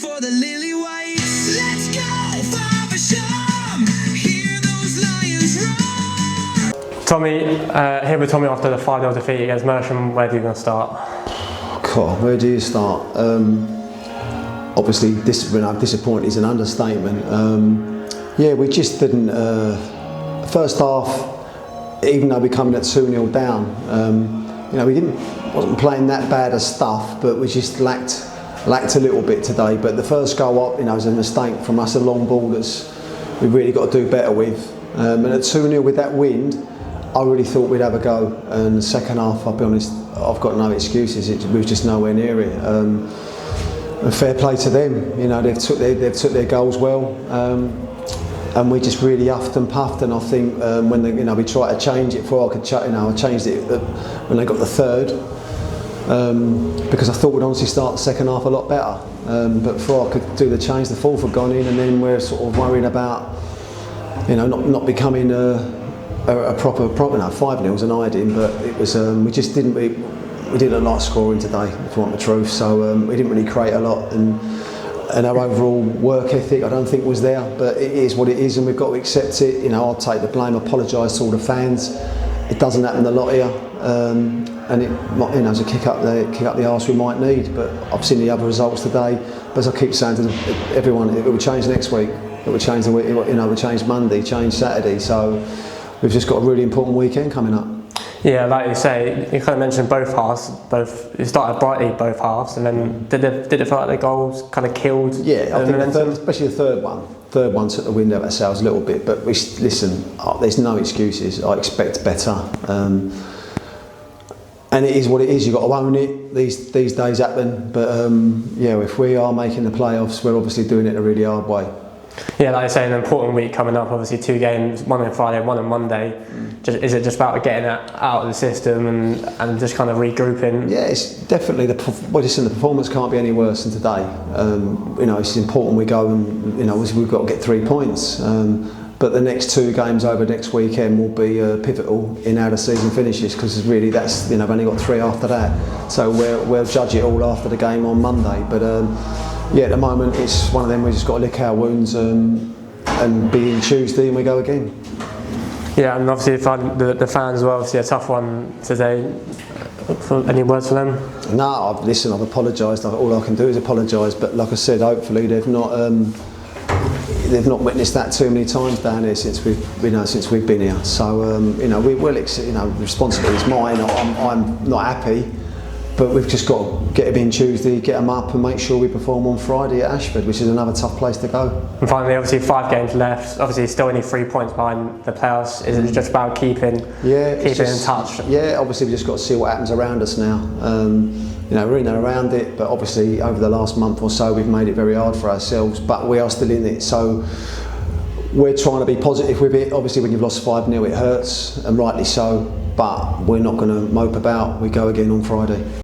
for the lily whites. Let's go, Faversham. Hear those lions roar. Tommy, here with Tommy after the 5-0 defeat against Merstham. Where do you going to start? God, where do you start? Obviously, disappointed is an understatement. Yeah, we just didn't. First half, even though we coming at 2-0 down, we wasn't playing that bad as stuff, but we just lacked a little bit today. But the first goal up, was a mistake from us, a long ball that's we've really got to do better with. And at 2-0 with that wind, I really thought we'd have a go. And the second half, I'll be honest, I've got no excuses. We were just nowhere near it. And fair play to them. They've took their goals well. And we just really huffed and puffed, and I think when we tried to change it before I changed it when they got the third, because I thought we'd honestly start the second half a lot better. But before I could do the change, the fourth had gone in, and then we're sort of worrying about not becoming a proper 5-0's an iodine, but it was we just didn't we didn't like scoring today, if you want the truth. So we didn't really create a lot, and our overall work ethic I don't think was there, but it is what it is, and we've got to accept it. I'll take the blame, apologise to all the fans. It doesn't happen a lot here, and it it's a kick up the arse we might need. But I've seen the other results today. But as I keep saying to everyone, it will change next week. It will change the week. It will change Monday, change Saturday. So we've just got a really important weekend coming up. Yeah, like you say, you kind of mentioned both halves. You started brightly both halves, and then did it feel like the goals kind of killed? Yeah, I think especially the third one took the wind out of ourselves a little bit. But there's no excuses. I expect better, and it is what it is. You've got to own it. These days happen, but if we are making the playoffs, we're obviously doing it in a really hard way. Yeah, like I say, an important week coming up. Obviously, 2 games, one on Friday, one on Monday. Is it just about getting that out of the system and just kind of regrouping? Yeah, it's definitely the performance can't be any worse than today. It's important we go and we've got to get 3 points. But the next 2 games over next weekend will be pivotal in how the season finishes, because really that's I've only got 3 after that. So we'll judge it all after the game on Monday. But at the moment it's one of them. We just got to lick our wounds and be in Tuesday and we go again. Yeah, and obviously the fans were obviously a tough one today. Any words for them? No, I've apologised. All I can do is apologise. But like I said, hopefully they've not witnessed that too many times down here since we've been here. So we will. Responsibility is mine. I'm not happy. But we've just got to get them in Tuesday, get them up and make sure we perform on Friday at Ashford, which is another tough place to go. And finally, obviously 5 games left, obviously still only 3 points behind the playoffs. Is it just about keeping in touch? Yeah, obviously we just got to see what happens around us now. We're in and around it, but obviously over the last month or so we've made it very hard for ourselves, but we are still in it. So we're trying to be positive with it. Obviously when you've lost 5-0 it hurts, and rightly so, but we're not going to mope about. We go again on Friday.